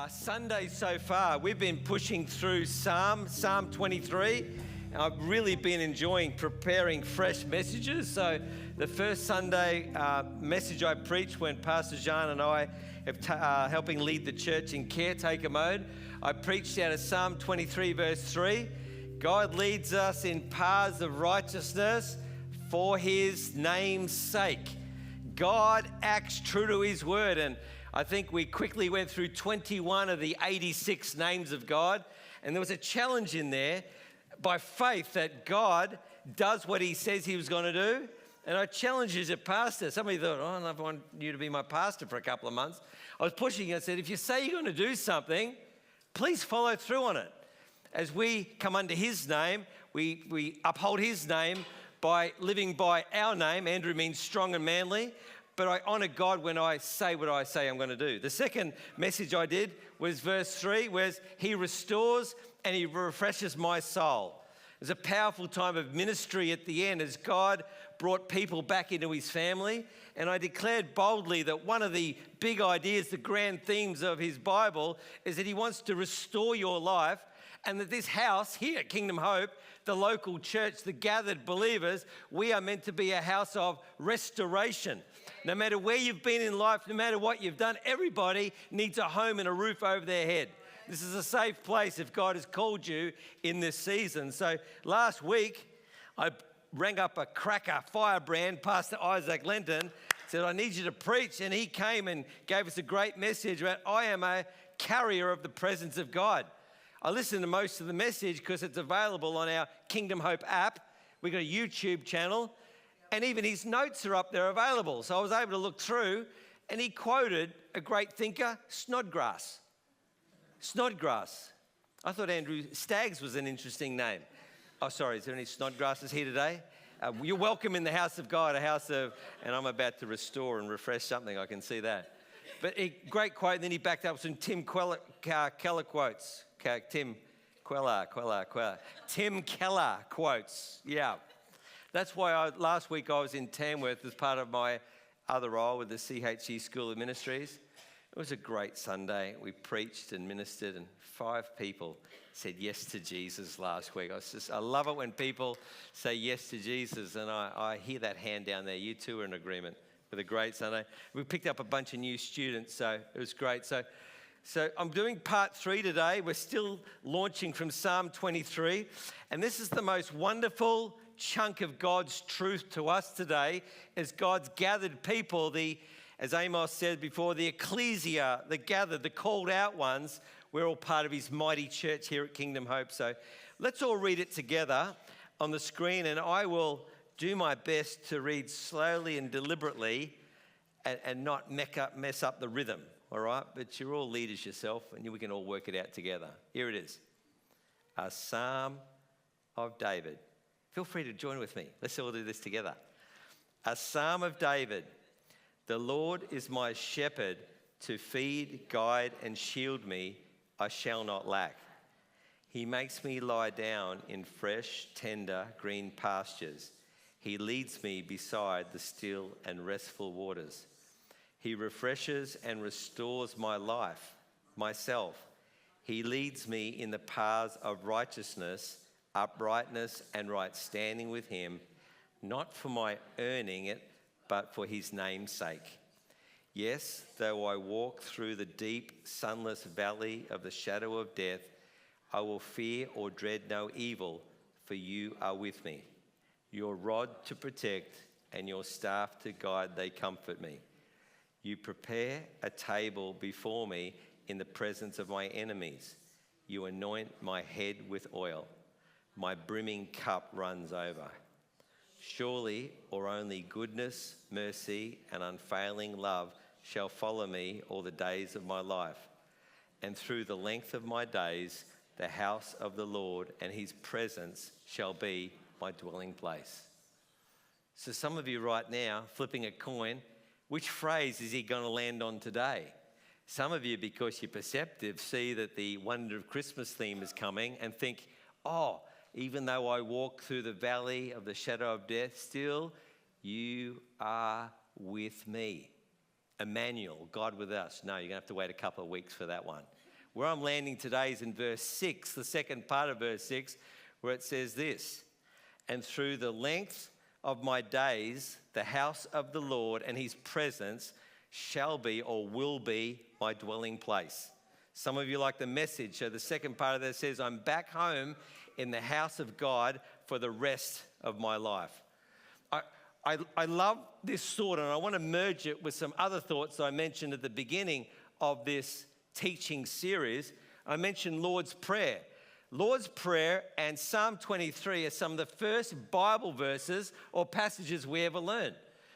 Sunday so far, we've been pushing through Psalm 23. I've really been enjoying preparing fresh messages. So the first Sunday message I preached when Pastor Jean and I have helping lead the church in caretaker mode, I preached out of Psalm 23 verse 3. God leads us in paths of righteousness for his name's sake. God acts true to his word, and I think we quickly went through 21 of the 86 names of God, and there was a challenge in there by faith that God does what he says he was going to do. And I challenged you as a pastor. Somebody thought, oh, I want you to be my pastor for a couple of months. I was pushing and said, if you say you're going to do something, please follow through on it. As we come under his name, we uphold his name by living by our name. Andrew means strong and manly. But I honour God when I say what I say I'm going to do. The second message I did was verse 3, where he restores and he refreshes my soul. It was a powerful time of ministry at the end as God brought people back into his family. And I declared boldly that one of the big ideas, the grand themes of his Bible, is that he wants to restore your life, and that this house here at Kingdom Hope, the local church, the gathered believers, we are meant to be a house of restoration. No matter where you've been in life, no matter what you've done, everybody needs a home and a roof over their head. This is a safe place if God has called you in this season. So last week, I rang up a cracker firebrand, Pastor Isaac Lenton, said, I need you to preach. And he came and gave us a great message about I am a carrier of the presence of God. I listened to most of the message because it's available on our Kingdom Hope app. We've got a YouTube channel. And even his notes are up there available. So I was able to look through, and he quoted a great thinker, Snodgrass. Snodgrass. I thought Andrew Staggs was an interesting name. Oh, sorry, is there any Snodgrasses here today? You're welcome in the house of God, and I'm about to restore and refresh something, I can see that. But a great quote, and then he backed up with some Tim Keller quotes. Tim Keller quotes, yeah. That's why last week I was in Tamworth as part of my other role with the CHE School of Ministries. It was a great Sunday. We preached and ministered, and 5 people said yes to Jesus last week. I love it when people say yes to Jesus, and I hear that hand down there. You too are in agreement with a great Sunday. We picked up a bunch of new students, so it was great. So I'm doing part 3 today. We're still launching from Psalm 23, and this is the most wonderful chunk of God's truth to us today as God's gathered people, as Amos said before, the ecclesia, the gathered, the called out ones. We're all part of his mighty church here at Kingdom Hope. So let's all read it together on the screen, and I will do my best to read slowly and deliberately and not mess up the rhythm, all right? But you're all leaders yourself, and we can all work it out together. Here it is. A Psalm of David. Feel free to join with me. Let's all do this together. A Psalm of David. The Lord is my shepherd to feed, guide, and shield me. I shall not lack. He makes me lie down in fresh, tender, green pastures. He leads me beside the still and restful waters. He refreshes and restores my life, myself. He leads me in the paths of righteousness, uprightness and right standing with him, not for my earning it, but for his name's sake. Yes, though I walk through the deep, sunless valley of the shadow of death, I will fear or dread no evil, for you are with me. Your rod to protect and your staff to guide, they comfort me. You prepare a table before me in the presence of my enemies. You anoint my head with oil. My brimming cup runs over. Surely, or only goodness, mercy, and unfailing love shall follow me all the days of my life. And through the length of my days, the house of the Lord and his presence shall be my dwelling place. So some of you right now, flipping a coin, which phrase is he going to land on today? Some of you, because you're perceptive, see that the Wonder of Christmas theme is coming and think, oh, even though I walk through the valley of the shadow of death, still you are with me. Emmanuel, God with us. No, you're going to have to wait a couple of weeks for that one. Where I'm landing today is in verse 6, the second part of verse 6, where it says this, and through the length of my days, the house of the Lord and his presence shall be or will be my dwelling place. Some of you like the Message. So the second part of that says, I'm back home in the house of God for the rest of my life. I love this thought, and I want to merge it with some other thoughts I mentioned at the beginning of this teaching series. I mentioned Lord's Prayer. Lord's Prayer and Psalm 23 are some of the first Bible verses or passages we ever learned.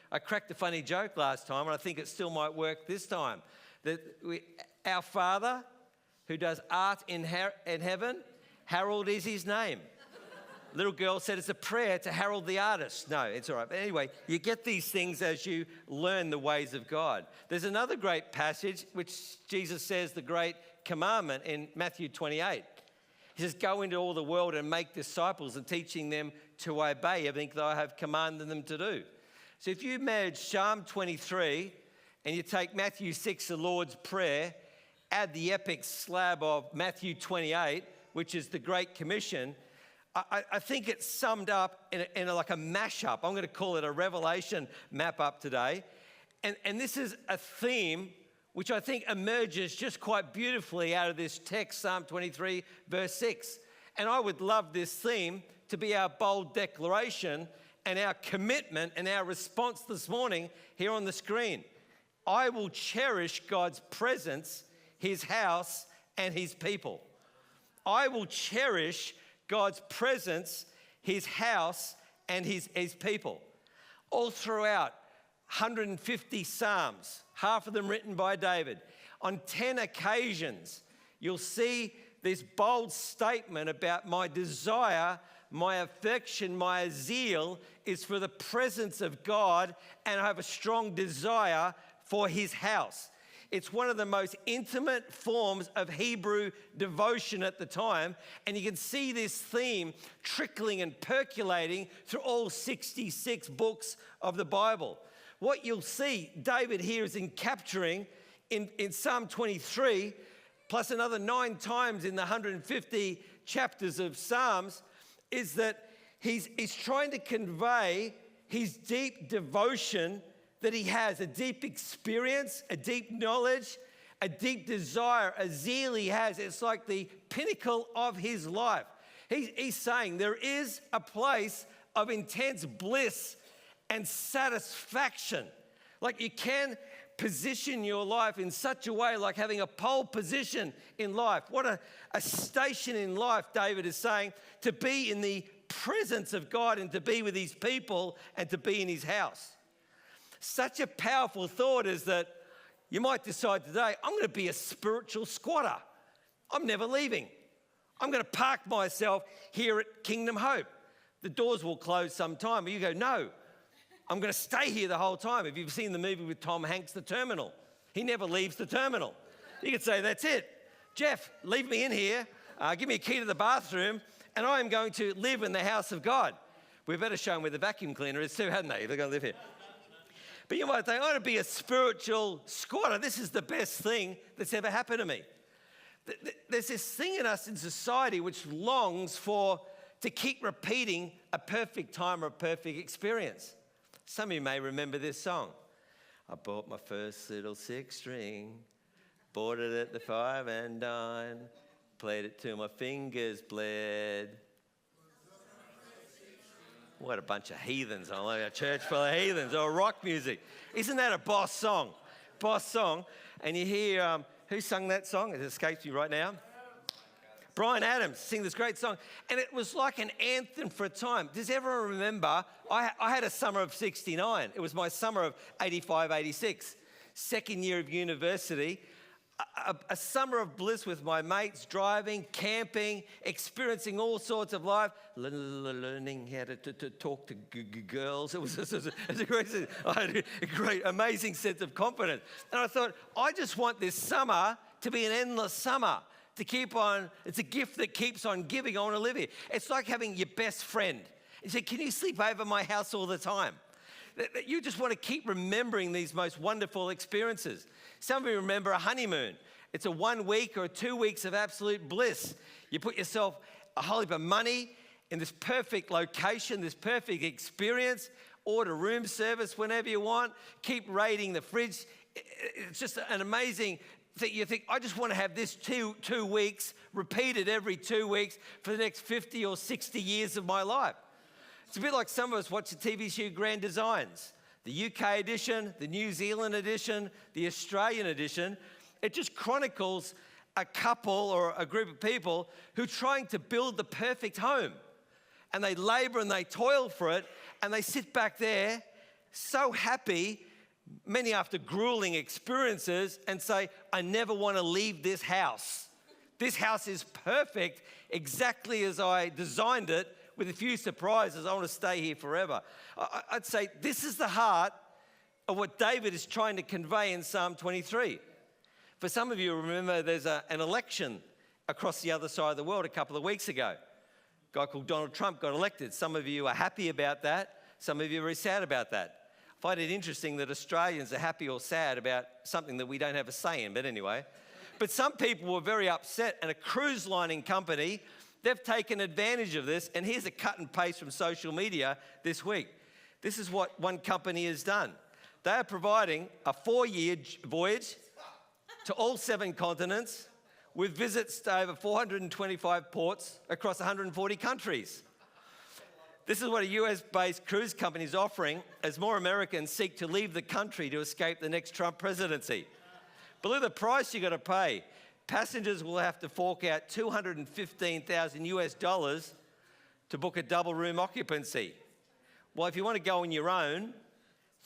I cracked a funny joke last time, and I think it still might work this time. Our Father, who does art in heaven, Harold is his name. Little girl said it's a prayer to Harold the artist. No, it's all right. But anyway, you get these things as you learn the ways of God. There's another great passage which Jesus says the great commandment in Matthew 28. He says, go into all the world and make disciples and teaching them to obey everything that I have commanded them to do. So if you merge Psalm 23 and you take Matthew 6, the Lord's Prayer, add the epic slab of Matthew 28, which is the Great Commission, I think it's summed up in like a mashup. I'm going to call it a revelation map up today. And this is a theme which I think emerges just quite beautifully out of this text, Psalm 23, verse 6. And I would love this theme to be our bold declaration and our commitment and our response this morning here on the screen. I will cherish God's presence, his house, and his people. I will cherish God's presence, his house, and his people. All throughout, 150 Psalms, half of them written by David. On 10 occasions, you'll see this bold statement about my desire, my affection, my zeal is for the presence of God, and I have a strong desire for his house. It's one of the most intimate forms of Hebrew devotion at the time, and you can see this theme trickling and percolating through all 66 books of the Bible. What you'll see David here is capturing in Psalm 23, plus another 9 times in the 150 chapters of Psalms, is that he's trying to convey his deep devotion that he has, a deep experience, a deep knowledge, a deep desire, a zeal he has. It's like the pinnacle of his life. He's saying there is a place of intense bliss and satisfaction. Like you can position your life in such a way, like having a pole position in life. What a station in life, David is saying, to be in the presence of God and to be with his people and to be in his house. Such a powerful thought is that you might decide today, I'm going to be a spiritual squatter. I'm never leaving. I'm going to park myself here at Kingdom Hope. The doors will close sometime, but you go, no, I'm going to stay here the whole time. If you've seen the movie with Tom Hanks, The Terminal, he never leaves the terminal. You could say, that's it. Jeff, leave me in here, give me a key to the bathroom, and I am going to live in the house of God. We better show them where the vacuum cleaner is too, hadn't they? They're going to live here. But you might think, I want to be a spiritual squatter. This is the best thing that's ever happened to me. There's this thing in us in society which longs to keep repeating a perfect time or a perfect experience. Some of you may remember this song. I bought my first little 6-string, bought it at the 5 and dime, played it till my fingers bled. What a bunch of heathens. I like a church full of heathens or rock music. Isn't that a boss song? Boss song. And you hear, who sung that song? It escapes me right now. Bryan Adams sing this great song. And it was like an anthem for a time. Does everyone remember? I had a summer of 69. It was my summer of 85, 86. Second year of university. A summer of bliss with my mates, driving, camping, experiencing all sorts of life, learning how to talk to girls. It was a great, amazing sense of confidence. And I thought, I just want this summer to be an endless summer, to keep on. It's a gift that keeps on giving. I want to live here. It's like having your best friend. You say, can you sleep over my house all the time? that you just want to keep remembering these most wonderful experiences. Some of you remember a honeymoon. It's a 1 week or 2 weeks of absolute bliss. You put yourself a whole heap of money in this perfect location, this perfect experience, order room service whenever you want, keep raiding the fridge. It's just an amazing thing. You think, I just want to have this two weeks repeated every 2 weeks for the next 50 or 60 years of my life. It's a bit like some of us watch the TV show Grand Designs, the UK edition, the New Zealand edition, the Australian edition. It just chronicles a couple or a group of people who are trying to build the perfect home. And they labor and they toil for it, and they sit back there so happy, many after grueling experiences, and say, I never want to leave this house. This house is perfect, exactly as I designed it, with a few surprises. I want to stay here forever. I'd say this is the heart of what David is trying to convey in Psalm 23. For some of you, remember there's an election across the other side of the world a couple of weeks ago. A guy called Donald Trump got elected. Some of you are happy about that. Some of you are very sad about that. I find it interesting that Australians are happy or sad about something that we don't have a say in, but anyway. But some people were very upset, and a cruise lining company, they've taken advantage of this, and here's a cut and paste from social media this week. This is what one company has done. They are providing a 4-year voyage to all 7 continents with visits to over 425 ports across 140 countries. This is what a US-based cruise company is offering as more Americans seek to leave the country to escape the next Trump presidency. Below the price you got to pay, passengers will have to fork out $215,000 US to book a double room occupancy. Well, if you want to go on your own,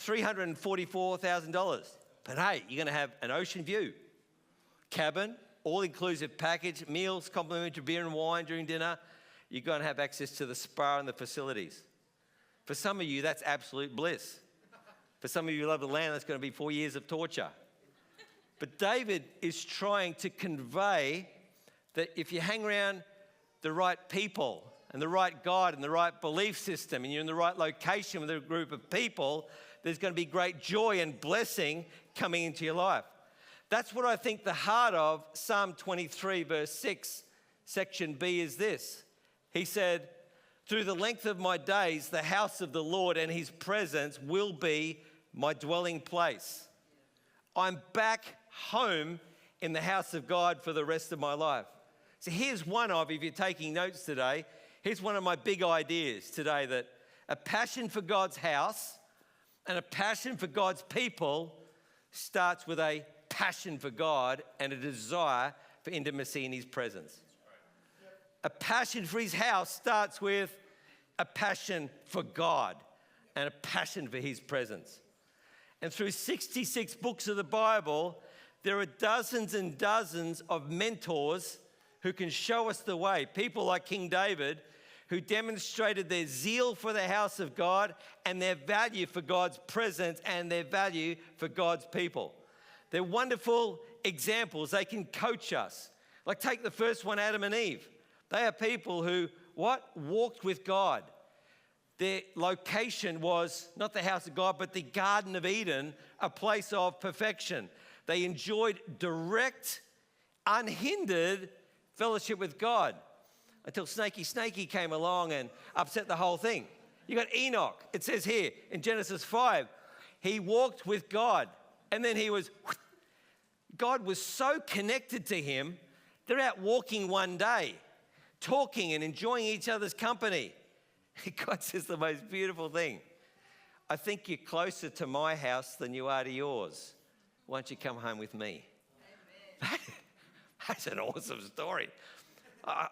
$344,000. But hey, you're going to have an ocean view, cabin, all-inclusive package, meals, complimentary beer and wine during dinner. You're going to have access to the spa and the facilities. For some of you, that's absolute bliss. For some of you who love the land, that's going to be 4 years of torture. But David is trying to convey that if you hang around the right people and the right God and the right belief system, and you're in the right location with a group of people, there's going to be great joy and blessing coming into your life. That's what I think the heart of Psalm 23, verse 6, section B is this. He said, through the length of my days, the house of the Lord and his presence will be my dwelling place. I'm back home in the house of God for the rest of my life. So here's one of, if you're taking notes today, here's one of my big ideas today, that a passion for God's house and a passion for God's people starts with a passion for God and a desire for intimacy in his presence. A passion for his house starts with a passion for God and a passion for his presence. And through 66 books of the Bible, there are dozens and dozens of mentors who can show us the way. People like King David, who demonstrated their zeal for the house of God and their value for God's presence and their value for God's people. They're wonderful examples. They can coach us. Like take the first one, Adam and Eve. They are people who, walked with God. Their location was not the house of God, but the Garden of Eden, a place of perfection. They enjoyed direct, unhindered fellowship with God until Snakey came along and upset the whole thing. You got Enoch. It says here in Genesis 5, he walked with God, and then God was so connected to him, they're out walking one day, talking and enjoying each other's company. God says the most beautiful thing. I think you're closer to my house than you are to yours. Why don't you come home with me? Amen. That's an awesome story.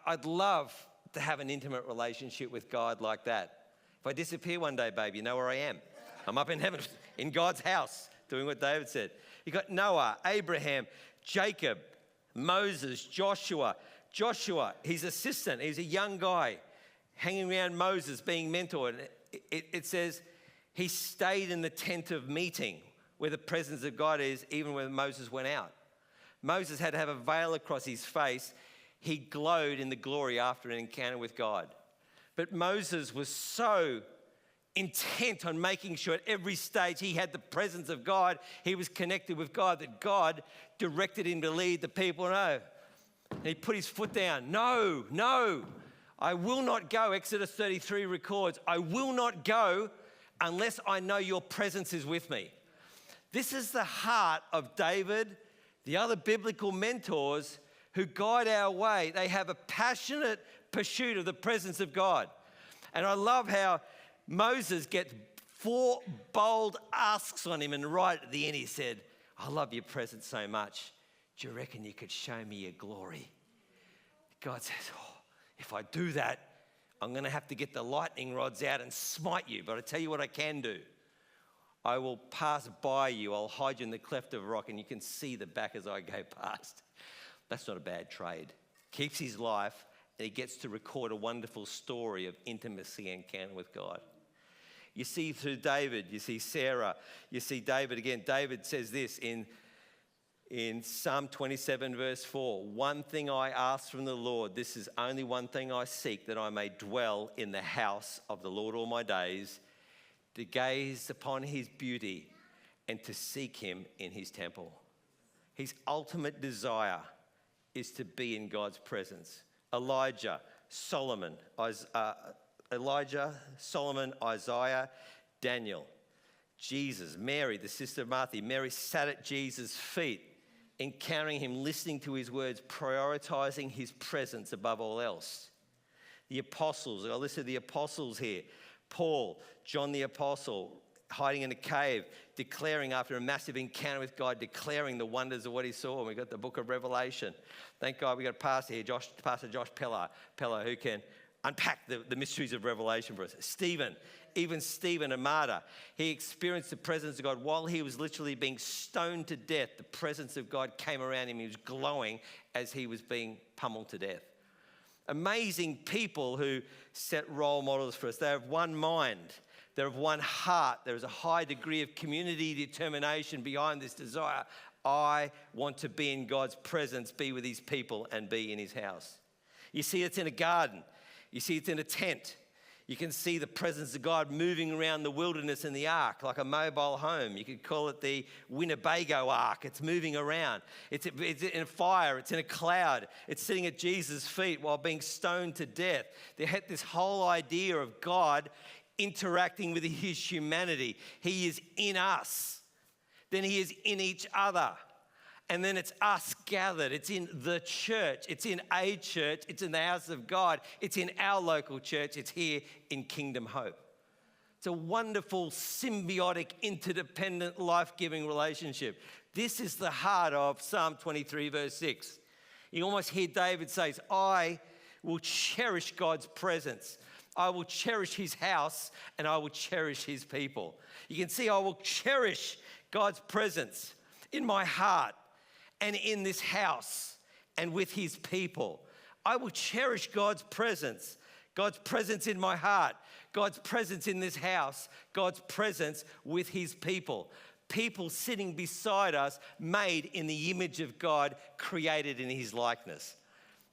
I'd love to have an intimate relationship with God like that. If I disappear one day, babe, you know where I am. I'm up in heaven, in God's house, doing what David said. You got Noah, Abraham, Jacob, Moses, Joshua, his assistant, he's a young guy hanging around Moses, being mentored. It says he stayed in the tent of meeting where the presence of God is, even when Moses went out. Moses had to have a veil across his face. He glowed in the glory after an encounter with God. But Moses was so intent on making sure at every stage he had the presence of God. He was connected with God, that God directed him to lead the people. No. And he put his foot down. No, I will not go. Exodus 33 records, I will not go unless I know your presence is with me. This is the heart of David, the other biblical mentors who guide our way. They have a passionate pursuit of the presence of God. And I love how Moses gets 4 bold asks on him, and right at the end he said, I love your presence so much. Do you reckon you could show me your glory? God says, if I do that, I'm going to have to get the lightning rods out and smite you. But I tell you what I can do. I will pass by you. I'll hide you in the cleft of a rock, and you can see the back as I go past. That's not a bad trade. Keeps his life, and he gets to record a wonderful story of intimacy and encounter with God. You see through David, you see Sarah, you see David again. David says this in Psalm 27 verse 4, one thing I ask from the Lord, this is only one thing I seek, that I may dwell in the house of the Lord all my days, to gaze upon his beauty and to seek him in his temple. His ultimate desire is to be in God's presence. Elijah, Solomon, Isaiah, Daniel, Jesus, Mary, the sister of Martha. Mary sat at Jesus' feet, encountering him, listening to his words, prioritizing his presence above all else. The apostles, I listed the apostles here. Paul, John the apostle, hiding in a cave, declaring after a massive encounter with God, declaring the wonders of what he saw. And we've got the book of Revelation. Thank God we've got a pastor here, Pastor Josh Peller, who can unpack the mysteries of Revelation for us. Stephen, a martyr, he experienced the presence of God while he was literally being stoned to death. The presence of God came around him. He was glowing as he was being pummeled to death. Amazing people who set role models for us. They have one mind. They're of one heart. There is a high degree of community determination behind this desire. I want to be in God's presence, be with his people, and be in his house. You see, it's in a garden. You see, it's in a tent. You can see the presence of God moving around the wilderness in the ark, like a mobile home. You could call it the Winnebago ark. It's moving around. It's in a fire. It's in a cloud. It's sitting at Jesus' feet while being stoned to death. They had this whole idea of God interacting with his humanity. He is in us. Then he is in each other. And then it's us gathered. It's in the church. It's in a church. It's in the house of God. It's in our local church. It's here in Kingdom Hope. It's a wonderful, symbiotic, interdependent, life-giving relationship. This is the heart of Psalm 23, verse 6. You almost hear David say, I will cherish God's presence. I will cherish his house, and I will cherish his people. You can see I will cherish God's presence in my heart and in this house and with his people. I will cherish God's presence in my heart, God's presence in this house, God's presence with his people. People sitting beside us, made in the image of God, created in his likeness.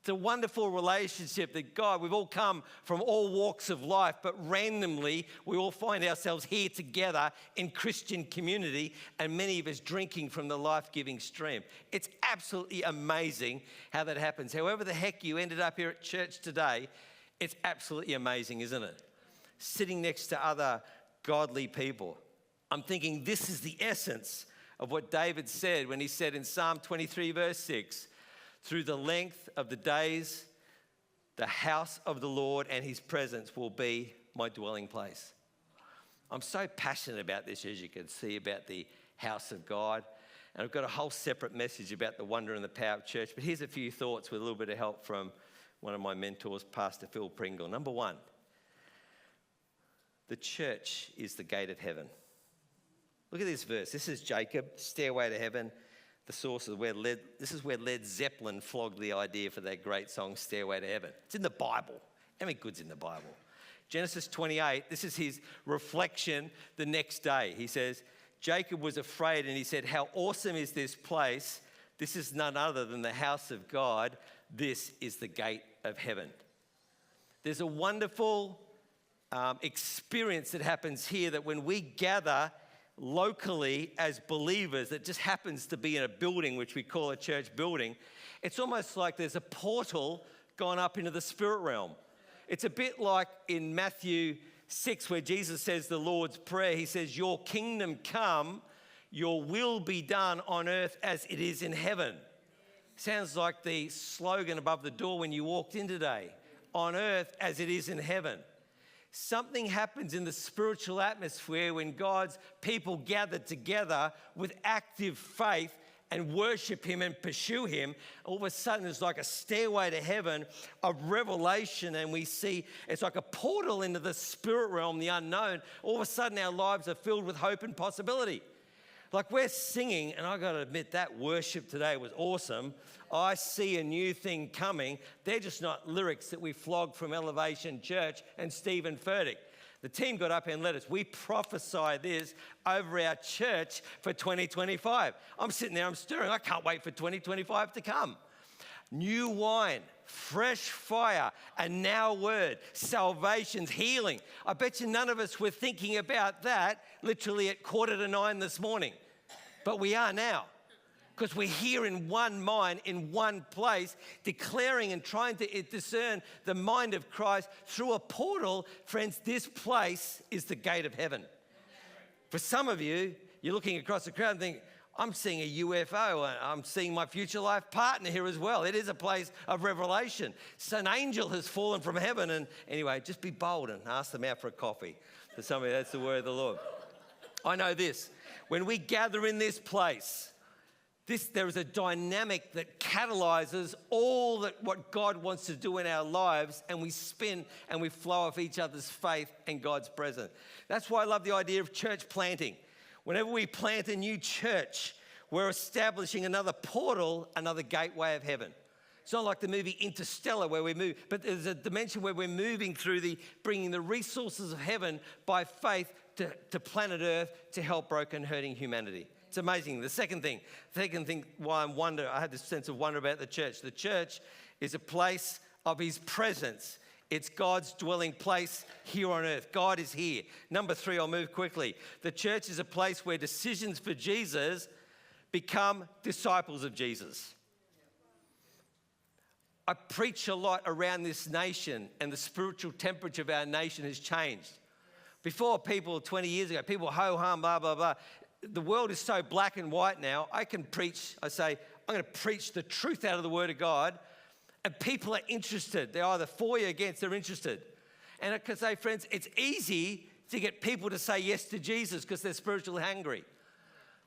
It's a wonderful relationship that God, we've all come from all walks of life, but randomly we all find ourselves here together in Christian community, and many of us drinking from the life-giving stream. It's absolutely amazing how that happens. However the heck you ended up here at church today, it's absolutely amazing, isn't it? Sitting next to other godly people. I'm thinking this is the essence of what David said when he said in Psalm 23 verse 6, through the length of the days, the house of the Lord and his presence will be my dwelling place. I'm so passionate about this, as you can see, about the house of God. And I've got a whole separate message about the wonder and the power of church. But here's a few thoughts with a little bit of help from one of my mentors, Pastor Phil Pringle. Number one, the church is the gate of heaven. Look at this verse. This is Jacob, stairway to heaven. The source of this is where Led Zeppelin flogged the idea for that great song, Stairway to Heaven. It's in the Bible. How many good's in the Bible? Genesis 28, this is his reflection the next day. He says, Jacob was afraid and he said, how awesome is this place? This is none other than the house of God. This is the gate of heaven. There's a wonderful experience that happens here, that when we gather locally as believers, that just happens to be in a building which we call a church building, it's almost like there's a portal gone up into the spirit realm. It's a bit like in Matthew 6 where Jesus says the Lord's Prayer. He says, your kingdom come, your will be done on earth as it is in heaven. Sounds like the slogan above the door when you walked in today. On earth as it is in heaven. Something happens in the spiritual atmosphere when God's people gather together with active faith and worship him and pursue him. All of a sudden, it's like a stairway to heaven of revelation, and we see it's like a portal into the spirit realm, the unknown. All of a sudden, our lives are filled with hope and possibility. Like we're singing, and I got to admit that worship today was awesome. I see a new thing coming. They're just not lyrics that we flogged from Elevation Church and Stephen Furtick. The team got up and led us. We prophesy this over our church for 2025. I'm sitting there, I'm stirring. I can't wait for 2025 to come. New wine, fresh fire, a now word, salvation's healing. I bet you none of us were thinking about that literally at 8:45 this morning. But we are now. Because we're here in one mind, in one place, declaring and trying to discern the mind of Christ through a portal. Friends, this place is the gate of heaven. For some of you, you're looking across the crowd and think, I'm seeing a UFO. I'm seeing my future life partner here as well. It is a place of revelation. So an angel has fallen from heaven. And anyway, just be bold and ask them out for a coffee. For some of you, that's the word of the Lord. I know this. When we gather in this place, there is a dynamic that catalyzes all that what God wants to do in our lives, and we spin and we flow off each other's faith and God's presence. That's why I love the idea of church planting. Whenever we plant a new church, we're establishing another portal, another gateway of heaven. It's not like the movie Interstellar where we move, but there's a dimension where we're moving through bringing the resources of heaven by faith to planet Earth to help broken, hurting humanity. It's amazing. The second thing why I had this sense of wonder about the church. The church is a place of his presence. It's God's dwelling place here on earth. God is here. Number 3, I'll move quickly. The church is a place where decisions for Jesus become disciples of Jesus. I preach a lot around this nation, and the spiritual temperature of our nation has changed. Before, people 20 years ago, people ho-hum, blah, blah, blah. The world is so black and white now. I say, I'm going to preach the truth out of the Word of God, and people are interested. They're either for you or against, they're interested. And I can say, friends, it's easy to get people to say yes to Jesus because they're spiritually hungry.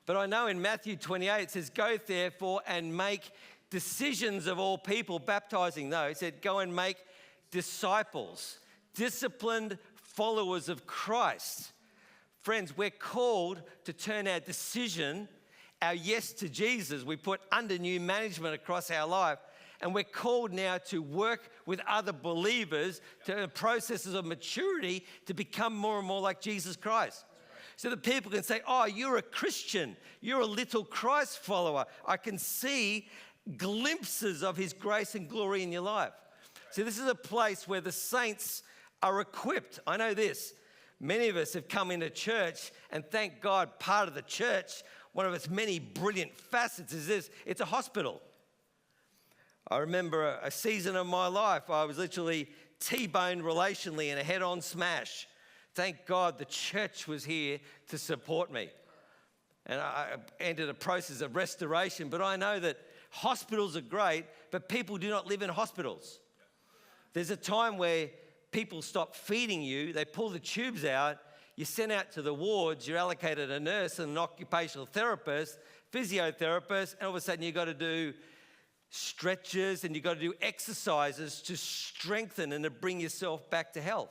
But I know in Matthew 28, it says, go therefore and make decisions of all people, baptizing those. It said, go and make disciples, disciplined followers of Christ. Friends, we're called to turn our decision, our yes to Jesus, we put under new management across our life. And we're called now to work with other believers to processes of maturity to become more and more like Jesus Christ. So that people can say, oh, you're a Christian. You're a little Christ follower. I can see glimpses of his grace and glory in your life. So this is a place where the saints are equipped. I know this. Many of us have come into church, and thank God, part of the church, one of its many brilliant facets is this: it's a hospital. I remember a season of my life, I was literally T-boned relationally in a head-on smash. Thank God the church was here to support me. And I entered a process of restoration, but I know that hospitals are great, but people do not live in hospitals. There's a time where people stop feeding you, they pull the tubes out, you're sent out to the wards, you're allocated a nurse and an occupational therapist, physiotherapist, and all of a sudden you've got to do stretches and you've got to do exercises to strengthen and to bring yourself back to health.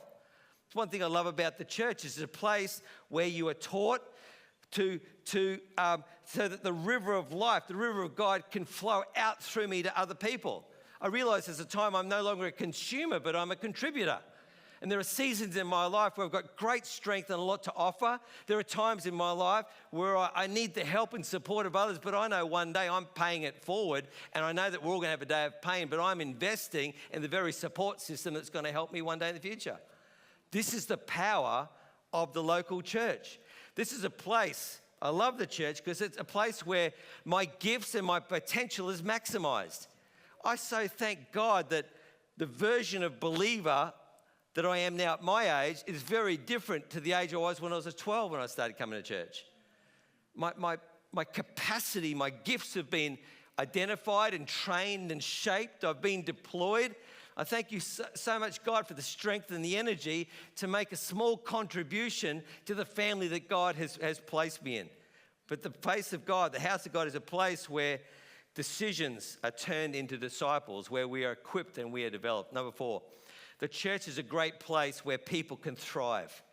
It's one thing I love about the church. It's a place where you are taught so that the river of life, the river of God can flow out through me to other people. I realize there's a time I'm no longer a consumer, but I'm a contributor. And there are seasons in my life where I've got great strength and a lot to offer. There are times in my life where I need the help and support of others, but I know one day I'm paying it forward, and I know that we're all going to have a day of pain, but I'm investing in the very support system that's going to help me one day in the future. This is the power of the local church. This is a place, I love the church because it's a place where my gifts and my potential is maximized. I so thank God that the version of believer that I am now at my age is very different to the age I was when I was 12 when I started coming to church. My capacity, my gifts have been identified and trained and shaped. I've been deployed. I thank you so much, God, for the strength and the energy to make a small contribution to the family that God has placed me in. But the place of God, the house of God, is a place where decisions are turned into disciples, where we are equipped and we are developed. Number 4, the church is a great place where people can thrive.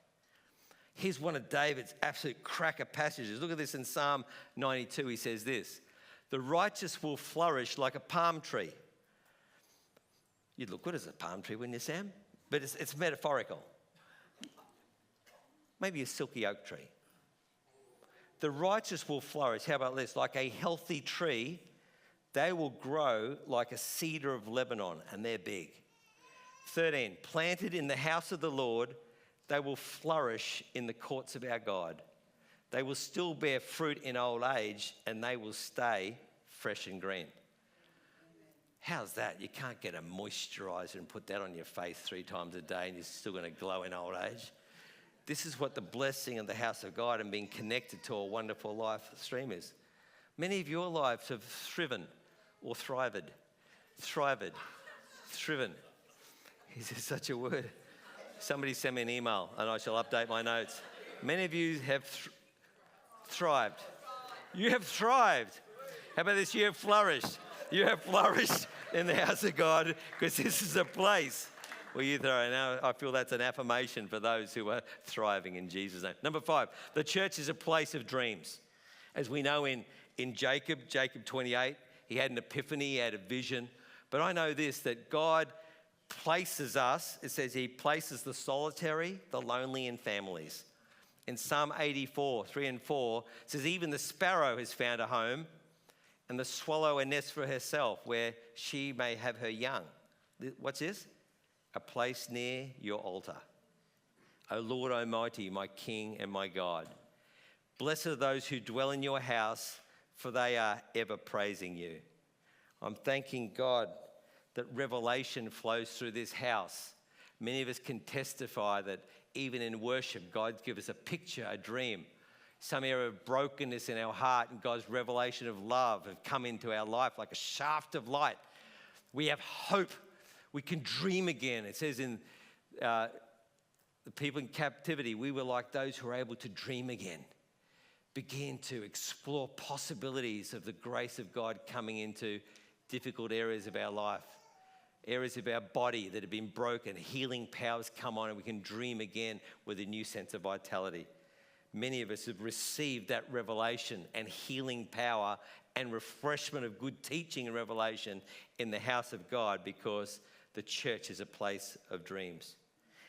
Here's one of David's absolute cracker passages. Look at this in Psalm 92. He says this, "The righteous will flourish like a palm tree." You'd look good as a palm tree, wouldn't you, Sam? But it's metaphorical. Maybe a silky oak tree. The righteous will flourish. How about this? Like a healthy tree, they will grow like a cedar of Lebanon, and they're big. 13, planted in the house of the Lord, they will flourish in the courts of our God. They will still bear fruit in old age, and they will stay fresh and green. How's that? You can't get a moisturiser and put that on your face 3 times a day and you're still going to glow in old age. This is what the blessing of the house of God and being connected to a wonderful life stream is. Many of your lives have thriven or thrived. Thriven. Is there such a word? Somebody send me an email and I shall update my notes. Many of you have thrived. You have thrived. How about this? You have flourished. You have flourished in the house of God because this is a place where you thrive. Now, I feel that's an affirmation for those who are thriving in Jesus' name. Number 5, the church is a place of dreams. As we know in Jacob 28, he had an epiphany, he had a vision. But I know this, that God places us, it says he places the solitary, the lonely in families. In Psalm 84, 3 and 4, it says even the sparrow has found a home and the swallow a nest for herself where she may have her young. What's this? A place near your altar. O Lord Almighty, my King and my God. Blessed are those who dwell in your house, for they are ever praising you. I'm thanking God that revelation flows through this house. Many of us can testify that even in worship, God gives us a picture, a dream. Some area of brokenness in our heart and God's revelation of love have come into our life like a shaft of light. We have hope. We can dream again. It says in the people in captivity, we were like those who are able to dream again. Begin to explore possibilities of the grace of God coming into difficult areas of our life. Areas of our body that have been broken. Healing powers come on and we can dream again with a new sense of vitality. Many of us have received that revelation and healing power and refreshment of good teaching and revelation in the house of God because the church is a place of dreams.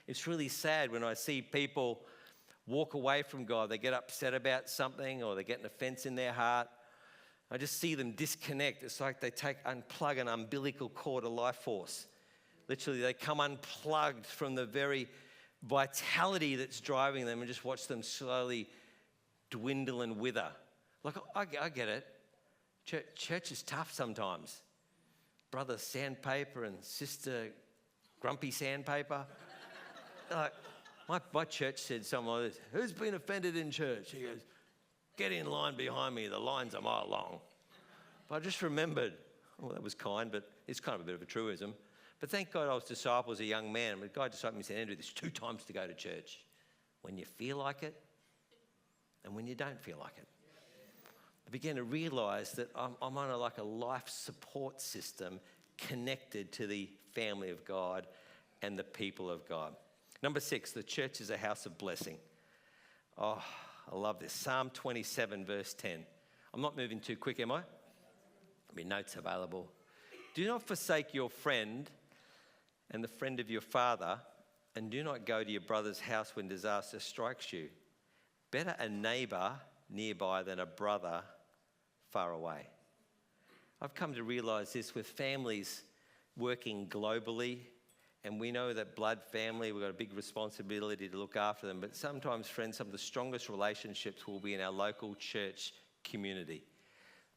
It's really sad when I see people walk away from God. They get upset about something or they get an offense in their heart. I just see them disconnect. It's like they unplug an umbilical cord of life force. Literally, they come unplugged from the very vitality that's driving them and just watch them slowly dwindle and wither. Like, I get it. Church is tough sometimes. Brother sandpaper and sister grumpy sandpaper. Like, my church said something like this, "Who's been offended in church?" He goes, "Get in line behind me, the line's a mile long." But I just remembered, well, that was kind, but it's kind of a bit of a truism. But thank God I was discipled as a young man. But God discipled me and said, "Andrew, there's 2 times to go to church. When you feel like it and when you don't feel like it." I began to realise that I'm on a life support system connected to the family of God and the people of God. Number 6, the church is a house of blessing. Oh, I love this. Psalm 27, verse 10. I'm not moving too quick, am I? There'll be notes available. "Do not forsake your friend and the friend of your father, and do not go to your brother's house when disaster strikes you. Better a neighbour nearby than a brother far away." I've come to realise this with families working globally, And we know that blood family, we've got a big responsibility to look after them. But sometimes, friends, some of the strongest relationships will be in our local church community.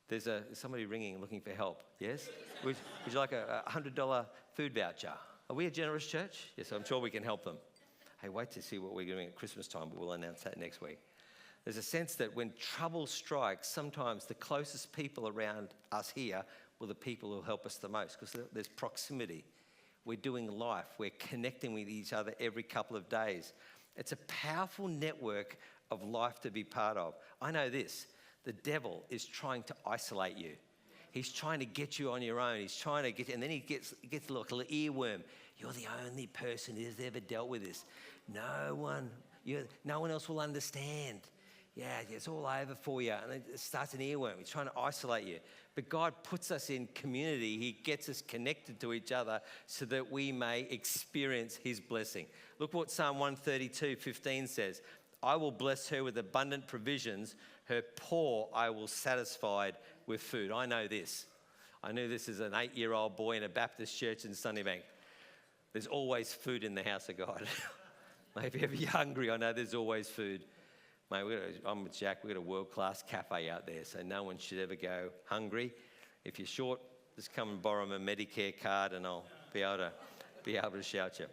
There's somebody ringing looking for help, yes? Would you like a $100 food voucher? Are we a generous church? Yes, I'm sure we can help them. Hey, wait to see what we're doing at Christmas time, but we'll announce that next week. There's a sense that when trouble strikes, sometimes the closest people around us here will the people who help us the most, because there's proximity. We're doing life. We're connecting with each other every couple of days. It's a powerful network of life to be part of. I know this. The devil is trying to isolate you. He's trying to get you on your own. He's trying to get you, and then he gets like a little earworm. You're the only person who's ever dealt with this. No one else will understand. Yeah, it's all over for you. And it starts an earworm. He's trying to isolate you. But God puts us in community. He gets us connected to each other so that we may experience his blessing. Look what Psalm 132:15 says. I will bless her with abundant provisions. Her poor I will satisfy with food. I know this. I knew this as an 8-year-old boy in a Baptist church in Sunnybank. There's always food in the house of God. If you're ever hungry, I know there's always food. Mate, I'm with Jack. We've got a world-class cafe out there, so no one should ever go hungry. If you're short, just come and borrow my Medicare card and I'll be able to shout you.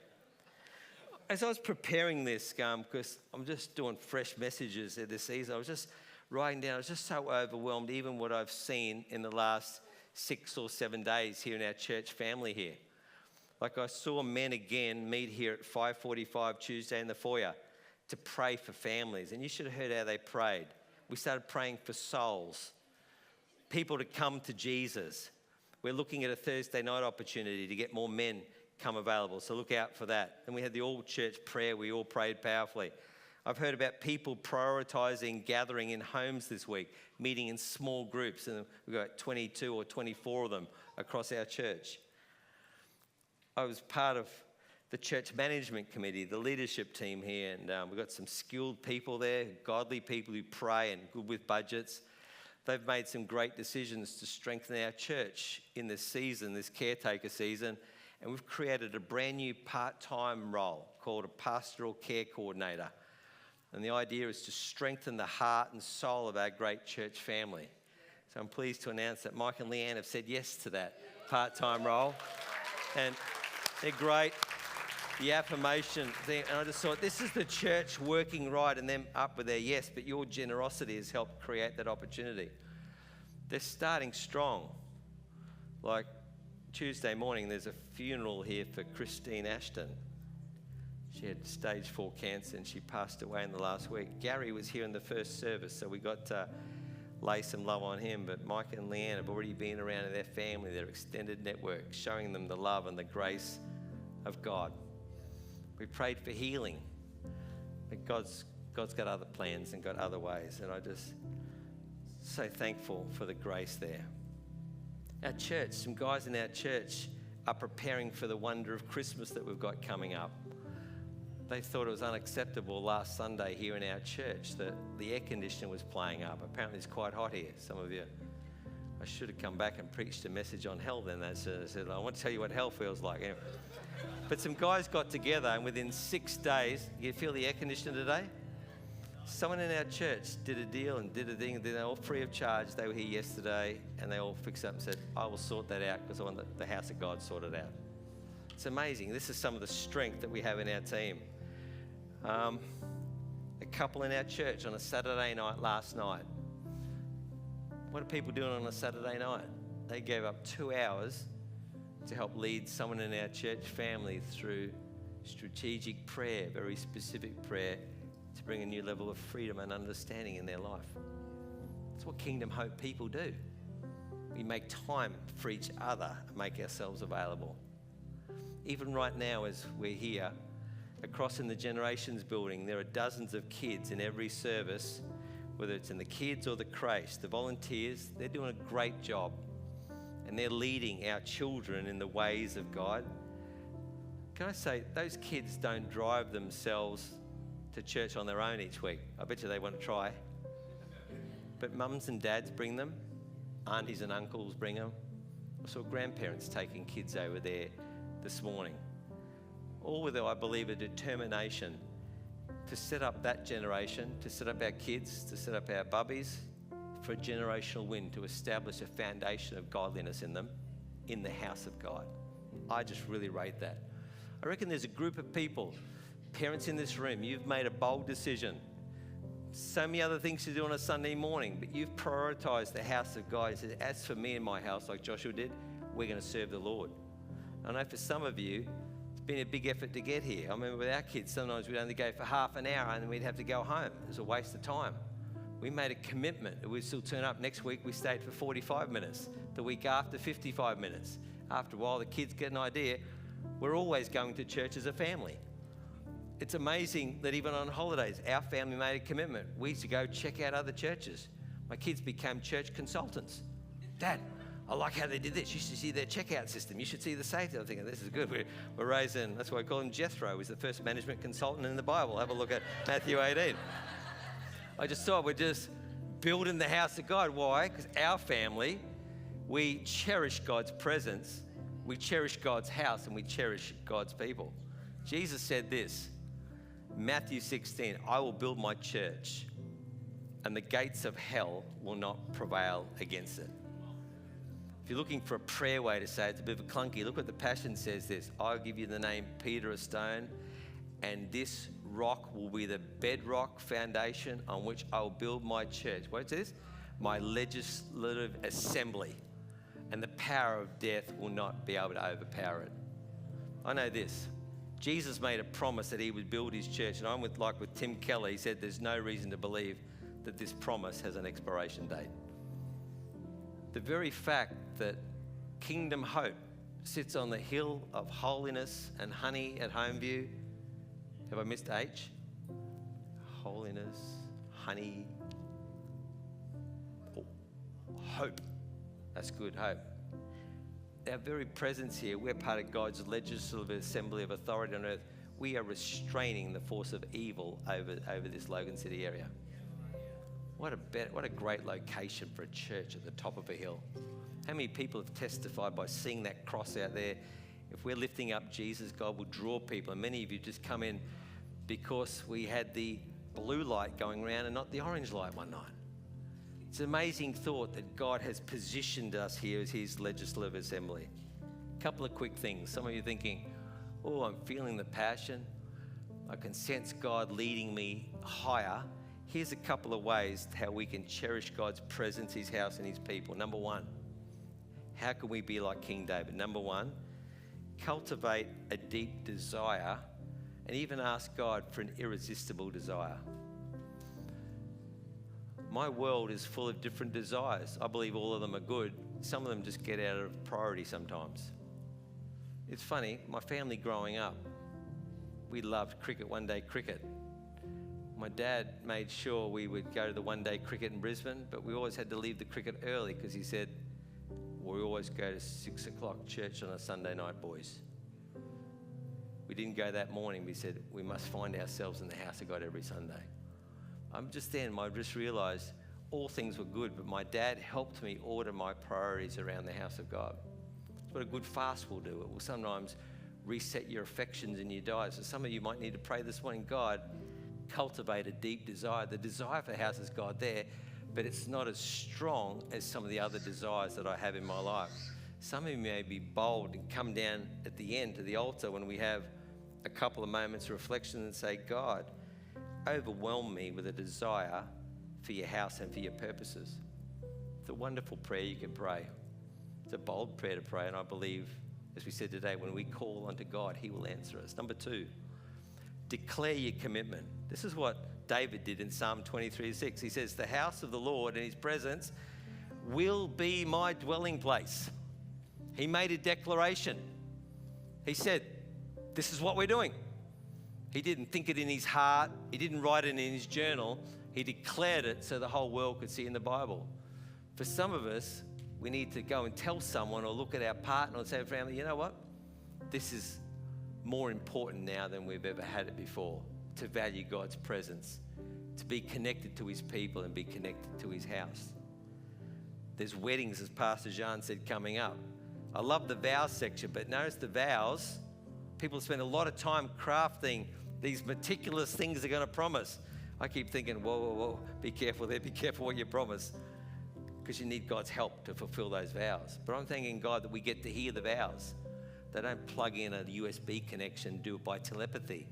As I was preparing this, because I'm just doing fresh messages this season, I was just writing down, I was just so overwhelmed, even what I've seen in the last 6 or 7 days here in our church family here. Like I saw men again meet here at 5:45 Tuesday in the foyer to pray for families. And you should have heard how they prayed. We started praying for souls, people to come to Jesus. We're looking at a Thursday night opportunity to get more men come available, so look out for that. And we had the all-church prayer. We all prayed powerfully. I've heard about people prioritising gathering in homes this week, meeting in small groups, and we've got 22 or 24 of them across our church. I was part of the church management committee, the leadership team here, and we've got some skilled people there, godly people who pray and good with budgets. They've made some great decisions to strengthen our church in this season, this caretaker season, and we've created a brand new part-time role called a pastoral care coordinator. And the idea is to strengthen the heart and soul of our great church family. So I'm pleased to announce that Mike and Leanne have said yes to that part-time role. And they're great. The affirmation thing, and I just thought, this is the church working right and them up with their yes, but your generosity has helped create that opportunity. They're starting strong. Like Tuesday morning, there's a funeral here for Christine Ashton. She had stage 4 cancer and she passed away in the last week. Gary was here in the first service, so we got to lay some love on him. But Mike and Leanne have already been around in their family, their extended network, showing them the love and the grace of God. We prayed for healing, but God's got other plans and got other ways, and I just so thankful for the grace there. Our church, some guys in our church are preparing for the wonder of Christmas that we've got coming up. They thought it was unacceptable last Sunday here in our church that the air conditioner was playing up. Apparently it's quite hot here, some of you. I should have come back and preached a message on hell then. They said, I want to tell you what hell feels like. Anyway. But some guys got together, and within 6 days, you feel the air conditioner today? Someone in our church did a deal and did a thing, and they're all free of charge. They were here yesterday, and they all fixed up and said, I will sort that out because I want the house of God sorted out. It's amazing. This is some of the strength that we have in our team. A couple in our church on a Saturday night last night. What are people doing on a Saturday night? They gave up 2 hours to help lead someone in our church family through strategic prayer, very specific prayer, to bring a new level of freedom and understanding in their life. That's what Kingdom Hope people do. We make time for each other and make ourselves available. Even right now as we're here, across in the Generations building, there are dozens of kids in every service, whether it's in the kids or the creche. The volunteers, they're doing a great job. And they're leading our children in the ways of God. Can I say, those kids don't drive themselves to church on their own each week. I bet you they want to try. But mums and dads bring them. Aunties and uncles bring them. I saw grandparents taking kids over there this morning. all with, I believe, a determination to set up that generation, to set up our kids, to set up our bubbies for a generational win, to establish a foundation of godliness in them in the house of God. I just really rate that. I reckon there's a group of people, parents in this room, you've made a bold decision. So many other things to do on a Sunday morning, but you've prioritized the house of God. You said, as for me and my house, like Joshua did, we're going to serve the Lord. I know for some of you, it's been a big effort to get here. I remember with our kids, sometimes we'd only go for half an hour and then we'd have to go home. It was a waste of time. We made a commitment that we'd still turn up. Next week, we stayed for 45 minutes. The week after, 55 minutes. After a while, the kids get an idea. We're always going to church as a family. It's amazing that even on holidays, our family made a commitment. We used to go check out other churches. My kids became church consultants. Dad, I like how they did this. You should see their checkout system. You should see the safety. I'm thinking, this is good. We're raising, that's why I call him Jethro. He was the first management consultant in the Bible. Have a look at Matthew 18. I just thought we're just building the house of God. Why? Because our family, we cherish God's presence, we cherish God's house, and we cherish God's people. Jesus said this, Matthew 16, I will build my church, and the gates of hell will not prevail against it. If you're looking for a prayer way to say it, it's a bit of a clunky. Look what the Passion says this. I'll give you the name Peter, a stone, and this rock will be the bedrock foundation on which I will build my church. What it says? My legislative assembly, and the power of death will not be able to overpower it. I know this. Jesus made a promise that he would build his church, and I'm with Tim Keller. He said there's no reason to believe that this promise has an expiration date. The very fact that Kingdom Hope sits on the hill of holiness and honey at Homeview. Have I missed H? Holiness, honey, hope. That's good, hope. Our very presence here, we're part of God's legislative assembly of authority on earth. We are restraining the force of evil over this Logan City area. What a great location for a church at the top of a hill. How many people have testified by seeing that cross out there? If we're lifting up Jesus, God will draw people. And many of you just come in because we had the blue light going around and not the orange light one night. It's an amazing thought that God has positioned us here as his legislative assembly. A couple of quick things. Some of you are thinking, oh, I'm feeling the passion. I can sense God leading me higher. Here's a couple of ways how we can cherish God's presence, his house, and his people. Number one, how can we be like King David? Number one, cultivate a deep desire and even ask God for an irresistible desire. My world is full of different desires. I believe all of them are good. Some of them just get out of priority sometimes. It's funny, my family growing up, we loved cricket, one-day cricket. My dad made sure we would go to the one-day cricket in Brisbane, but we always had to leave the cricket early because he said, we always go to 6 o'clock church on a Sunday night, boys. We didn't go that morning. We said, we must find ourselves in the house of God every Sunday. I just realised all things were good, but my dad helped me order my priorities around the house of God. That's what a good fast will do. It will sometimes reset your affections and your desires. So some of you might need to pray this morning, God, cultivate a deep desire. The desire for the house is God there, but it's not as strong as some of the other desires that I have in my life. Some of you may be bold and come down at the end to the altar when we have a couple of moments of reflection and say, God, overwhelm me with a desire for your house and for your purposes. It's a wonderful prayer you can pray. It's a bold prayer to pray, and I believe, as we said today, when we call unto God, he will answer us. Number two, declare your commitment. This is what David did in Psalm 23:6. He says, the house of the Lord and his presence will be my dwelling place. He made a declaration. He said, this is what we're doing. He didn't think it in his heart. He didn't write it in his journal. He declared it so the whole world could see in the Bible. For some of us, we need to go and tell someone or look at our partner or say to family, you know what? This is more important now than we've ever had it before, to value God's presence, to be connected to his people and be connected to his house. There's weddings, as Pastor Jean said, coming up. I love the vows section, but notice the vows People spend a lot of time crafting these meticulous things they're going to promise. I keep thinking, whoa, be careful there, be careful what you promise, because you need God's help to fulfill those vows. But I'm thanking God that we get to hear the vows. They don't plug in a USB connection, do it by telepathy.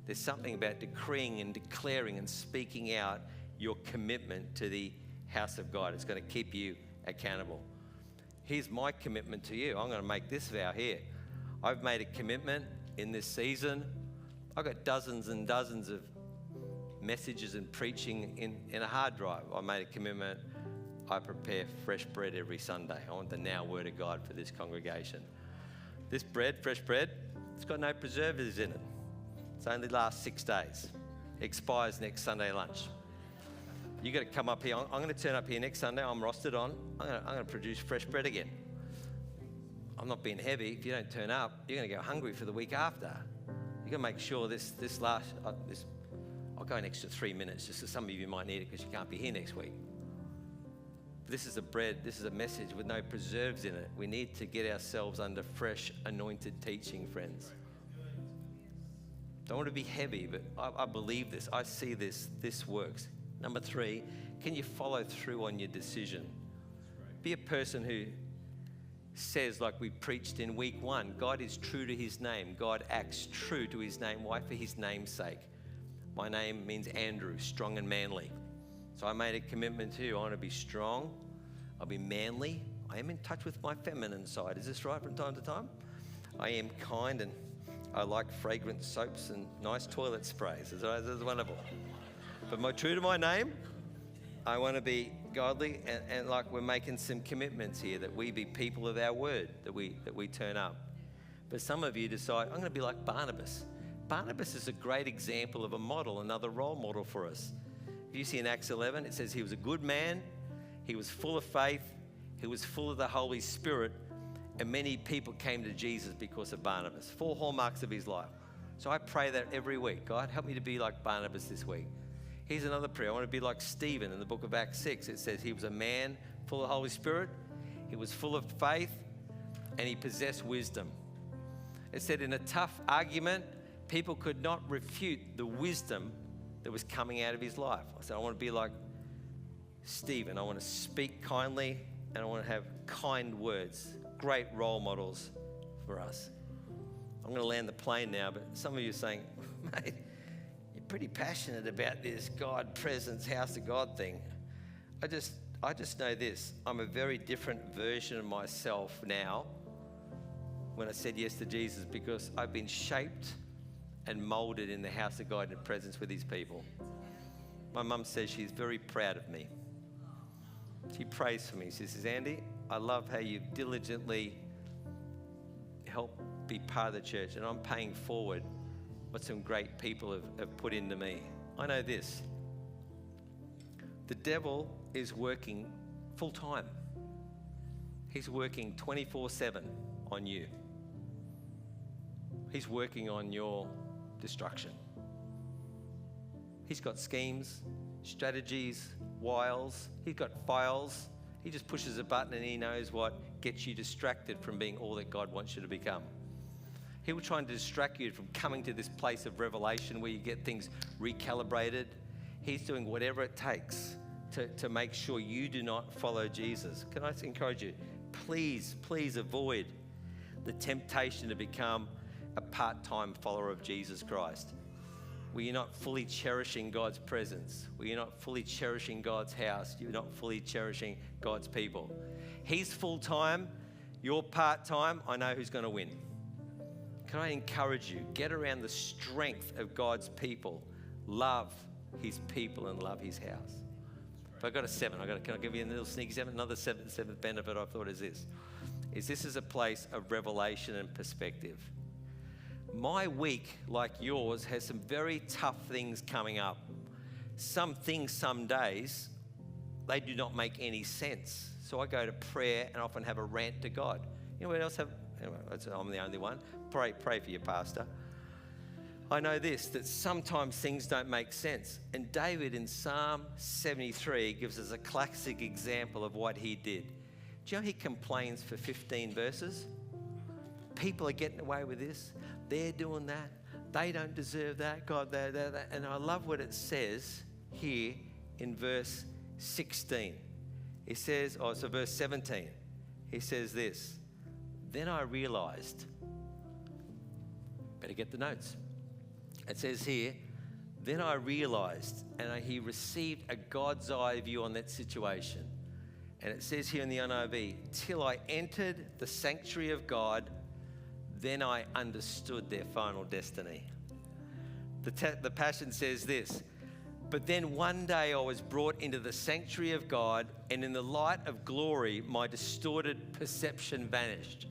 There's something about decreeing and declaring and speaking out your commitment to the house of God. It's going to keep you accountable. Here's my commitment to you. I'm going to make this vow here. I've made a commitment in this season. I've got dozens and dozens of messages and preaching in a hard drive. I made a commitment. I prepare fresh bread every Sunday. I want the now word of God for this congregation. This bread, fresh bread, it's got no preservatives in it. It only lasts 6 days. It expires next Sunday lunch. You got to come up here. I'm going to turn up here next Sunday. I'm rostered on. I'm going to produce fresh bread again. I'm not being heavy. If you don't turn up, you're going to go hungry for the week after. You've got to make sure I'll go an extra 3 minutes just so some of you might need it because you can't be here next week. This is a bread, this is a message with no preserves in it. We need to get ourselves under fresh, anointed teaching, friends. Don't want to be heavy, but I believe this. I see this works. Number 3, can you follow through on your decision? Be a person who says, like we preached in week 1, God is true to his name. God acts true to his name. Why? For his name's sake. My name means Andrew, strong and manly. So I made a commitment to you. I want to be strong. I'll be manly. I am in touch with my feminine side. Is this right from time to time? I am kind and I like fragrant soaps and nice toilet sprays. This is wonderful. But true to my name, I want to be godly and like we're making some commitments here that we be people of our word, that we turn up. But some of you decide, I'm going to be like Barnabas. Barnabas is a great example of a model, another role model for us. If you see in Acts 11, it says he was a good man, he was full of faith, he was full of the Holy Spirit, and many people came to Jesus because of Barnabas. 4 hallmarks of his life. So I pray that every week. God, help me to be like Barnabas this week. Here's another prayer. I want to be like Stephen in the book of Acts 6. It says he was a man full of the Holy Spirit, he was full of faith, and he possessed wisdom. It said in a tough argument, people could not refute the wisdom that was coming out of his life. I said, I want to be like Stephen. I want to speak kindly and I want to have kind words. Great role models for us. I'm going to land the plane now, but some of you are saying, mate, you're pretty passionate about this God presence, house of God thing. I just know this. I'm a very different version of myself now when I said yes to Jesus because I've been shaped and molded in the house of God in presence with his people. My mum says she's very proud of me. She prays for me. She says, Andy, I love how you diligently help be part of the church, and I'm paying forward what some great people have put into me. I know this. The devil is working full time. He's working 24/7 on you. He's working on your destruction. He's got schemes, strategies, wiles. He's got files. He just pushes a button and he knows what gets you distracted from being all that God wants you to become. He will try and distract you from coming to this place of revelation where you get things recalibrated. He's doing whatever it takes to make sure you do not follow Jesus. Can I encourage you? Please avoid the temptation to become a part-time follower of Jesus Christ, where you're not fully cherishing God's presence, where you're not fully cherishing God's house, you're not fully cherishing God's people. He's full-time, you're part-time. I know who's going to win. Can I encourage you? Get around the strength of God's people. Love his people and love his house. But I've got a 7. Can I give you a little sneaky 7? Another seventh benefit I thought is this is a place of revelation and perspective. My week, like yours, has some very tough things coming up. Some things, some days, they do not make any sense. So I go to prayer and often have a rant to God. Anyone else have? Anyway, I'm the only one. Pray for your pastor. I know this, that sometimes things don't make sense. And David in Psalm 73 gives us a classic example of what he did. Do you know he complains for 15 verses? people are getting away with this. They're doing that. They don't deserve that. God, that. And I love what it says here in verse 16. It says, verse 17. He says this, then I realized, better get the notes. It says here, then I realized, and he received a God's eye view on that situation. And it says here in the NIV, till I entered the sanctuary of God, then I understood their final destiny. The Passion says this, but then one day I was brought into the sanctuary of God, and in the light of glory, my distorted perception vanished.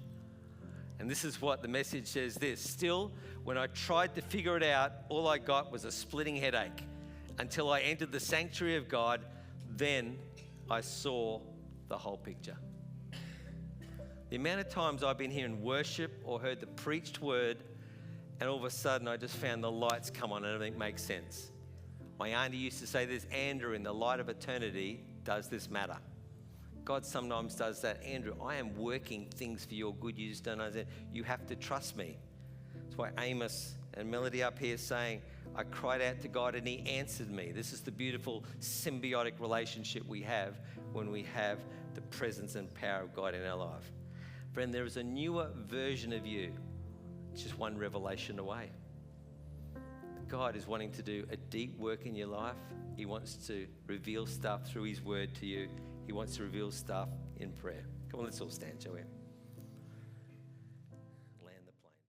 And this is what the Message says this, still, when I tried to figure it out, all I got was a splitting headache. Until I entered the sanctuary of God, then I saw the whole picture. The amount of times I've been here in worship or heard the preached word, and all of a sudden I just found the lights come on and everything makes sense. My auntie used to say this, Andrew, in the light of eternity, does this matter? God sometimes does that. Andrew, I am working things for your good. You just don't understand. You have to trust me. That's why Amos and Melody up here saying, I cried out to God and he answered me. This is the beautiful symbiotic relationship we have when we have the presence and power of God in our life. Friend, there is a newer version of you. It's just one revelation away. God is wanting to do a deep work in your life. He wants to reveal stuff through his word to you. He wants to reveal stuff in prayer. Come on, let's all stand, shall we?